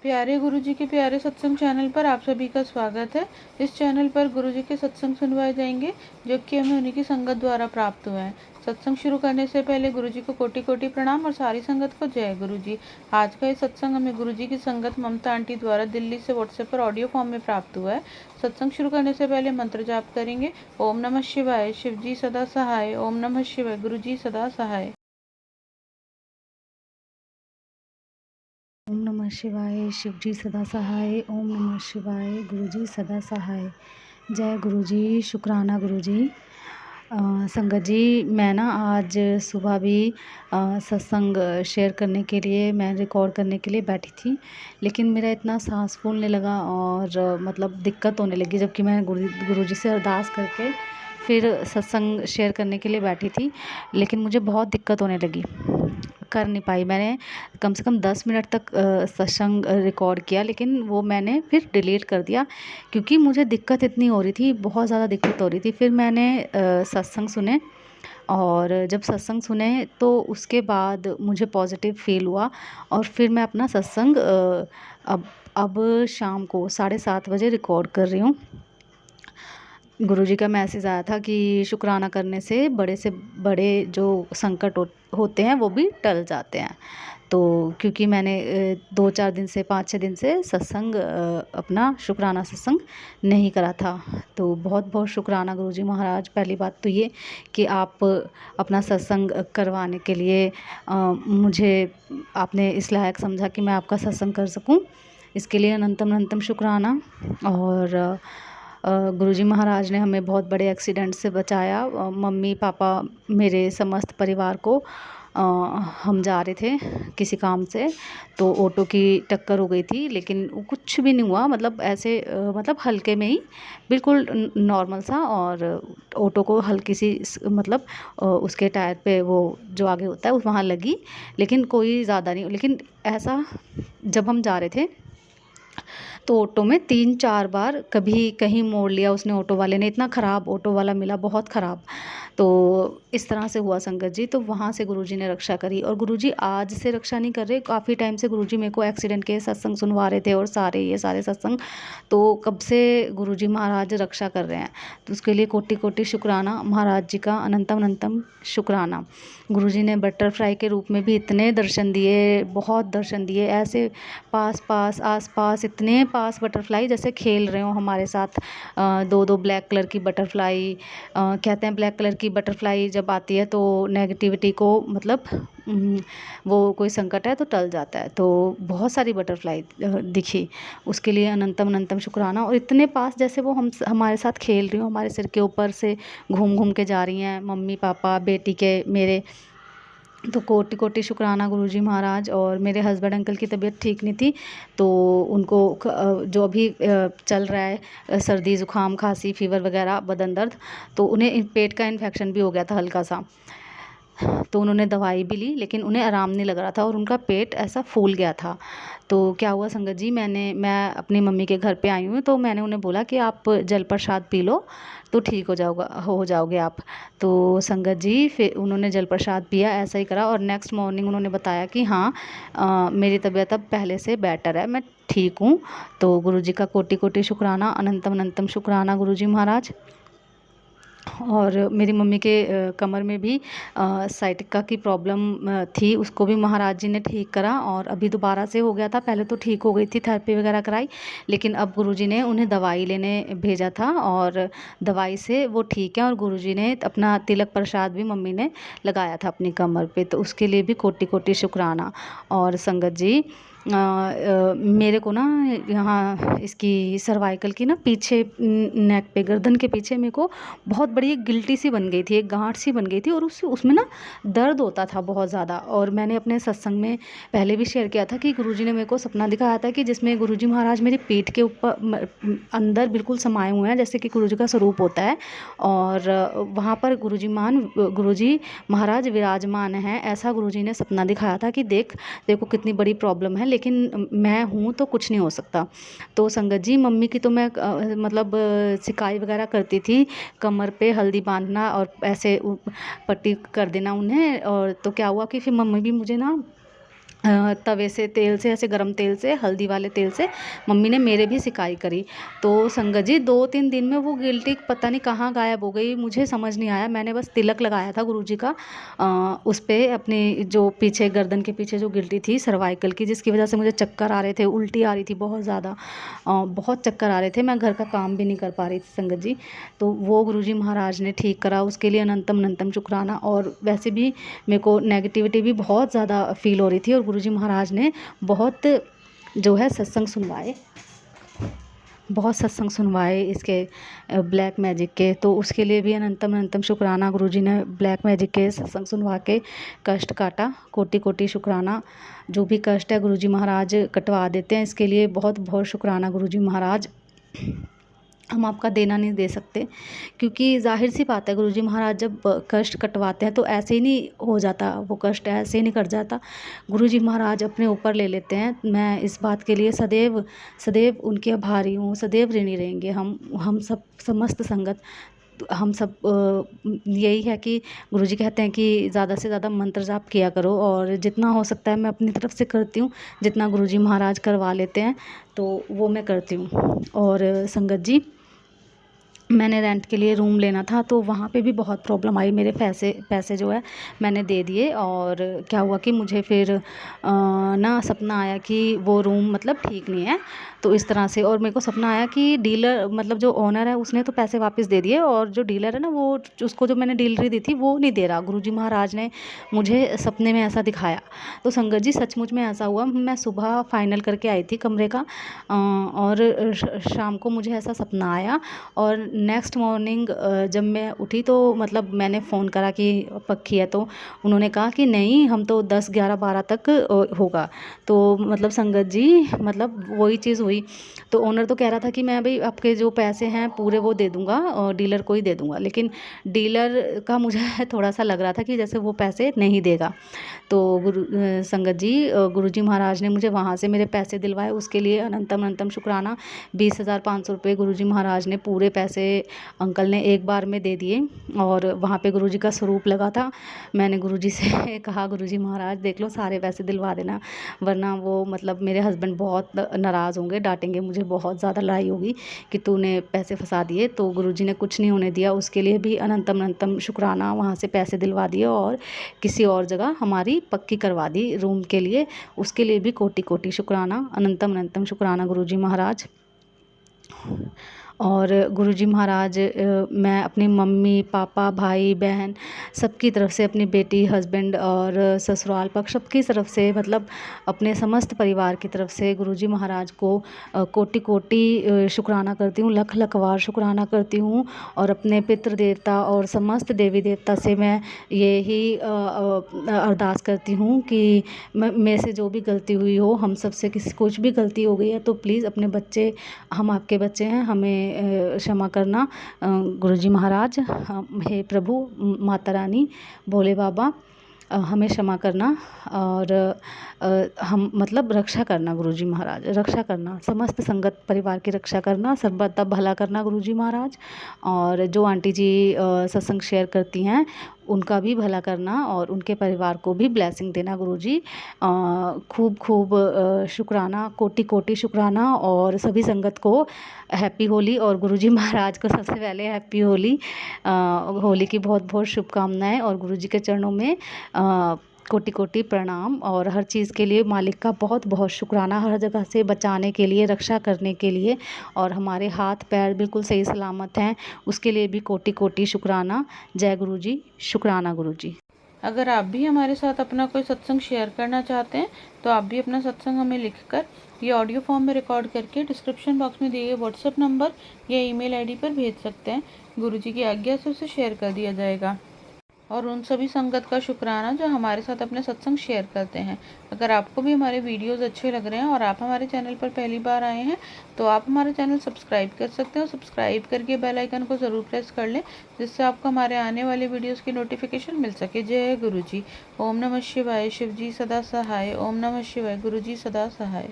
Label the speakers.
Speaker 1: प्यारे गुरुजी के प्यारे सत्संग चैनल पर आप सभी का स्वागत है। इस चैनल पर गुरुजी के सत्संग सुनवाए जाएंगे जो कि हमें उन्हीं की संगत द्वारा प्राप्त हुए हैं। सत्संग शुरू करने से पहले गुरुजी को कोटि कोटि प्रणाम और सारी संगत को जय गुरुजी। आज का ये सत्संग हमें गुरुजी की संगत ममता आंटी द्वारा दिल्ली से व्हाट्सएप पर ऑडियो फॉर्म में प्राप्त हुआ है। सत्संग शुरू करने से पहले मंत्र जाप करेंगे। ओम नमः शिवाय, शिव जी सदा सहाय। ओम नमः शिवाय, गुरु जी सदा सहाय।
Speaker 2: ओम नमः शिवाय, शिव जी सदा सहाय। ओम नमः शिवाय, गुरु जी सदा सहाय। जय गुरु जी, शुक्राना गुरु जी। संगत जी, मैं ना आज सुबह भी सत्संग शेयर करने के लिए, मैं रिकॉर्ड करने के लिए बैठी थी, लेकिन मेरा इतना सांस फूलने लगा और मतलब दिक्कत होने लगी, जबकि मैं गुरु जी से अरदास करके फिर सत्संग शेयर करने के लिए बैठी थी, लेकिन मुझे बहुत दिक्कत होने लगी, कर नहीं पाई। मैंने कम से कम 10 मिनट तक सत्संग रिकॉर्ड किया, लेकिन वो मैंने फिर डिलीट कर दिया क्योंकि मुझे दिक्कत इतनी हो रही थी, बहुत ज़्यादा दिक्कत हो रही थी। फिर मैंने सत्संग सुने और जब सत्संग सुने तो उसके बाद मुझे पॉज़िटिव फ़ील हुआ और फिर मैं अपना सत्संग अब शाम को 7:30 बजे रिकॉर्ड कर रही हूँ। गुरुजी का मैसेज आया था कि शुक्राना करने से बड़े जो संकट होते हैं वो भी टल जाते हैं। तो क्योंकि मैंने 2-4 दिन से 5-6 दिन से सत्संग अपना शुक्राना सत्संग नहीं करा था, तो बहुत बहुत शुक्राना गुरुजी महाराज। पहली बात तो ये कि आप अपना सत्संग करवाने के लिए मुझे आपने इस लायक समझा कि मैं आपका सत्संग कर सकूं, इसके लिए अनंतम अनंतम शुक्राना। और गुरुजी महाराज ने हमें बहुत बड़े एक्सीडेंट से बचाया। मम्मी पापा मेरे समस्त परिवार को हम जा रहे थे किसी काम से, तो ऑटो की टक्कर हो गई थी, लेकिन कुछ भी नहीं हुआ, मतलब ऐसे मतलब हल्के में ही, बिल्कुल नॉर्मल सा। और ऑटो को हल्की सी मतलब उसके टायर पे वो जो आगे होता है वहाँ लगी, लेकिन कोई ज़्यादा नहीं। लेकिन ऐसा जब हम जा रहे थे तो ऑटो में 3-4 बार कभी कहीं मोड़ लिया उसने, ऑटो वाले ने। इतना ख़राब ऑटो वाला मिला, बहुत ख़राब। तो इस तरह से हुआ संगत जी। तो वहाँ से गुरुजी ने रक्षा करी, और गुरुजी आज से रक्षा नहीं कर रहे, काफ़ी टाइम से गुरुजी मेरे को एक्सीडेंट के सत्संग सुनवा रहे थे, और ये सारे सत्संग तो कब से गुरुजी महाराज रक्षा कर रहे हैं। तो उसके लिए कोटि कोटि शुक्राना महाराज जी का, अनंतम अनंतम शुक्राना। गुरुजी ने बटरफ्लाई के रूप में भी इतने दर्शन दिए, बहुत दर्शन दिए, ऐसे पास पास आस पास, इतने पास बटरफ्लाई जैसे खेल रहे हो हमारे साथ। 2-2 ब्लैक कलर की बटरफ्लाई, कहते हैं ब्लैक कलर की बटरफ्लाई जब आती है तो नेगेटिविटी को, मतलब वो कोई संकट है तो टल जाता है। तो बहुत सारी बटरफ्लाई दिखी, उसके लिए अनंतम अनंतम शुक्राना। और इतने पास जैसे वो हमारे साथ खेल रही हो, हमारे सिर के ऊपर से घूम घूम के जा रही हैं, मम्मी पापा बेटी के मेरे। तो कोटि कोटि शुक्राना गुरुजी महाराज। और मेरे हस्बैंड अंकल की तबीयत ठीक नहीं थी, तो उनको जो अभी चल रहा है, सर्दी ज़ुकाम खांसी फीवर वगैरह, बदन दर्द, तो उन्हें पेट का इन्फेक्शन भी हो गया था हल्का सा। तो उन्होंने दवाई भी ली, लेकिन उन्हें आराम नहीं लग रहा था और उनका पेट ऐसा फूल गया था। तो क्या हुआ संगत जी, मैं अपनी मम्मी के घर पे आई हूँ, तो मैंने उन्हें बोला कि आप जल प्रसाद पी लो तो ठीक हो जाओगे आप। तो संगत जी फिर उन्होंने जल प्रसाद पिया, ऐसा ही करा, और नेक्स्ट मॉर्निंग उन्होंने बताया कि हाँ, मेरी तबीयत अब पहले से बेटर है, मैं ठीक हूँ। तो गुरुजी का कोटि कोटि शुक्राना, अनंतम अनंतम शुक्राना गुरुजी महाराज। और मेरी मम्मी के कमर में भी साइटिका की प्रॉब्लम थी, उसको भी महाराज जी ने ठीक करा, और अभी दोबारा से हो गया था। पहले तो ठीक हो गई थी, थेरेपी वगैरह कराई, लेकिन अब गुरुजी ने उन्हें दवाई लेने भेजा था, और दवाई से वो ठीक है। और गुरुजी ने अपना तिलक प्रसाद भी मम्मी ने लगाया था अपनी कमर पे, तो उसके लिए भी कोटि कोटि शुक्राना। और संगत जी, मेरे को ना यहाँ इसकी सर्वाइकल की ना पीछे, नेक पे, गर्दन के पीछे मेरे को बहुत बड़ी एक गिल्टी सी बन गई थी, एक गांठ सी बन गई थी, और उसमें ना दर्द होता था बहुत ज़्यादा। और मैंने अपने सत्संग में पहले भी शेयर किया था कि गुरुजी ने मेरे को सपना दिखाया था कि जिसमें गुरुजी महाराज मेरी पीठ के ऊपर अंदर बिल्कुल समाये हुए हैं, जैसे कि गुरुजी का स्वरूप होता है, और वहाँ पर गुरुजी महाराज विराजमान हैं। ऐसा गुरुजी ने सपना दिखाया था कि देखो कितनी बड़ी प्रॉब्लम है, लेकिन मैं हूँ तो कुछ नहीं हो सकता। तो संगत जी, मम्मी की तो मैं मतलब सिकाई वगैरह करती थी, कमर पे हल्दी बांधना और ऐसे पट्टी कर देना उन्हें। और तो क्या हुआ कि फिर मम्मी भी मुझे ना तवे से तेल से ऐसे गरम तेल से हल्दी वाले तेल से मम्मी ने मेरे भी सिकाई करी। तो संगत जी 2-3 दिन में वो गिल्टी पता नहीं कहाँ गायब हो गई, मुझे समझ नहीं आया। मैंने बस तिलक लगाया था गुरुजी का उस पे अपनी जो पीछे गर्दन के पीछे जो गिल्टी थी सर्वाइकल की, जिसकी वजह से मुझे चक्कर आ रहे थे, उल्टी आ रही थी बहुत ज़्यादा, बहुत चक्कर आ रहे थे, मैं घर का काम भी नहीं कर पा रही थी संगत जी। तो वो गुरुजी महाराज ने ठीक करा, उसके लिए अनंतम अनंतम शुक्राना। और वैसे भी मेरे को नेगेटिविटी भी बहुत ज़्यादा फील हो रही थी और गुरुजी महाराज ने बहुत जो है सत्संग सुनवाए, बहुत सत्संग सुनवाए इसके ब्लैक मैजिक के। तो उसके लिए भी अनंतम अनंतम शुक्राना। गुरुजी ने ब्लैक मैजिक के सत्संग सुनवा के कष्ट काटा, कोटि कोटि शुक्राना। जो भी कष्ट है गुरुजी महाराज कटवा देते हैं, इसके लिए बहुत बहुत शुक्राना गुरुजी महाराज। हम आपका देना नहीं दे सकते, क्योंकि ज़ाहिर सी बात है गुरुजी महाराज जब कष्ट कटवाते हैं तो ऐसे ही नहीं हो जाता, वो कष्ट ऐसे ही नहीं कट जाता, गुरुजी महाराज अपने ऊपर ले लेते हैं। मैं इस बात के लिए सदैव सदैव उनके आभारी हूँ, सदैव ऋणी रहेंगे हम सब समस्त संगत। हम सब यही है कि गुरुजी कहते हैं कि ज़्यादा से ज़्यादा मंत्र जाप किया करो, और जितना हो सकता है मैं अपनी तरफ से करती हूँ, जितना गुरुजी महाराज करवा लेते हैं तो वो मैं करती हूँ। और संगत जी मैंने रेंट के लिए रूम लेना था, तो वहाँ पे भी बहुत प्रॉब्लम आई। मेरे पैसे जो है मैंने दे दिए, और क्या हुआ कि मुझे फिर ना सपना आया कि वो रूम मतलब ठीक नहीं है, तो इस तरह से। और मेरे को सपना आया कि डीलर मतलब जो ओनर है उसने तो पैसे वापस दे दिए, और जो डीलर है ना वो उसको जो मैंने डीलरी दी थी वो नहीं दे रहा। गुरुजी महाराज ने मुझे सपने में ऐसा दिखाया। तो संगत जी सचमुच में ऐसा हुआ। मैं सुबह फाइनल करके आई थी कमरे का, और शाम को मुझे ऐसा सपना आया। और नेक्स्ट मॉर्निंग जब मैं उठी तो मतलब मैंने फ़ोन करा कि पक्की है, तो उन्होंने कहा कि नहीं हम तो 10, 11, 12 तक होगा। तो मतलब संगत जी मतलब वही चीज़ हुई। तो ओनर तो कह रहा था कि मैं भाई आपके जो पैसे हैं पूरे वो दे दूँगा और डीलर को ही दे दूँगा, लेकिन डीलर का मुझे थोड़ा सा लग रहा था कि जैसे वो पैसे नहीं देगा। तो संगत जी गुरुजी महाराज ने मुझे वहाँ से मेरे पैसे दिलवाए, उसके लिए अनंतम अनंतम शुक्राना। 20,500 रुपये गुरुजी महाराज ने पूरे पैसे अंकल ने एक बार में दे दिए। और वहाँ पे गुरुजी का स्वरूप लगा था। मैंने गुरुजी से कहा गुरुजी महाराज देख लो सारे पैसे दिलवा देना, वरना वो मतलब मेरे हस्बैंड बहुत नाराज़ होंगे, डांटेंगे मुझे, बहुत ज़्यादा लड़ाई होगी कि तूने पैसे फंसा दिए। तो गुरुजी ने कुछ नहीं होने दिया, उसके लिए भी अनंतम अनंतम शुक्राना। वहाँ से पैसे दिलवा दिए और किसी और जगह हमारी पक्की करवा दी रूम के लिए, उसके लिए भी कोटि कोटि शुक्राना, अनंतम अनंतम शुक्राना गुरुजी महाराज। और गुरुजी महाराज मैं अपनी मम्मी पापा भाई बहन सबकी तरफ से, अपनी बेटी हस्बैंड और ससुराल पक्ष सबकी तरफ से, मतलब अपने समस्त परिवार की तरफ से गुरुजी महाराज को कोटि कोटि शुक्राना करती हूँ, लख लख बार शुक्राना करती हूँ। और अपने पितृ देवता और समस्त देवी देवता से मैं यही अरदास करती हूँ कि मेरे से जो भी गलती हुई हो, हम सब से किसी कुछ भी गलती हो गई है तो प्लीज़ अपने बच्चे, हम आपके बच्चे हैं, हमें क्षमा करना गुरुजी महाराज। हे प्रभु माता रानी भोले बाबा हमें क्षमा करना, और हम मतलब रक्षा करना गुरुजी महाराज, रक्षा करना, समस्त संगत परिवार की रक्षा करना, सर्वदा भला करना गुरुजी महाराज। और जो आंटी जी सत्संग शेयर करती हैं उनका भी भला करना, और उनके परिवार को भी ब्लेसिंग देना गुरुजी। खूब खूब शुक्राना, कोटि कोटि शुक्राना। और सभी संगत को हैप्पी होली, और गुरुजी महाराज को सबसे पहले हैप्पी होली, होली की बहुत बहुत शुभकामनाएं। और गुरुजी के चरणों में कोटि कोटि प्रणाम, और हर चीज़ के लिए मालिक का बहुत बहुत शुक्राना, हर जगह से बचाने के लिए, रक्षा करने के लिए, और हमारे हाथ पैर बिल्कुल सही सलामत हैं उसके लिए भी कोटि कोटि शुक्राना। जय गुरुजी, शुक्राना गुरुजी।
Speaker 1: अगर आप भी हमारे साथ अपना कोई सत्संग शेयर करना चाहते हैं तो आप भी अपना सत्संग हमें लिखकर ये ऑडियो फॉर्म में रिकॉर्ड करके डिस्क्रिप्शन बॉक्स में दिए गए व्हाट्सएप नंबर या ईमेल आईडी पर भेज सकते हैं। गुरुजी की आज्ञा से उसे शेयर कर दिया जाएगा। और उन सभी संगत का शुक्राना जो हमारे साथ अपने सत्संग शेयर करते हैं। अगर आपको भी हमारे वीडियोस अच्छे लग रहे हैं और आप हमारे चैनल पर पहली बार आए हैं तो आप हमारे चैनल सब्सक्राइब कर सकते हैं, और सब्सक्राइब करके बेल आइकन को ज़रूर प्रेस कर लें, जिससे आपको हमारे आने वाले वीडियोस की नोटिफिकेशन मिल सके। जय गुरु जी। ओम नमः शिवाय। शिव जी सदा सहाय। ओम नमः शिवाय। गुरु जी सदा सहाय।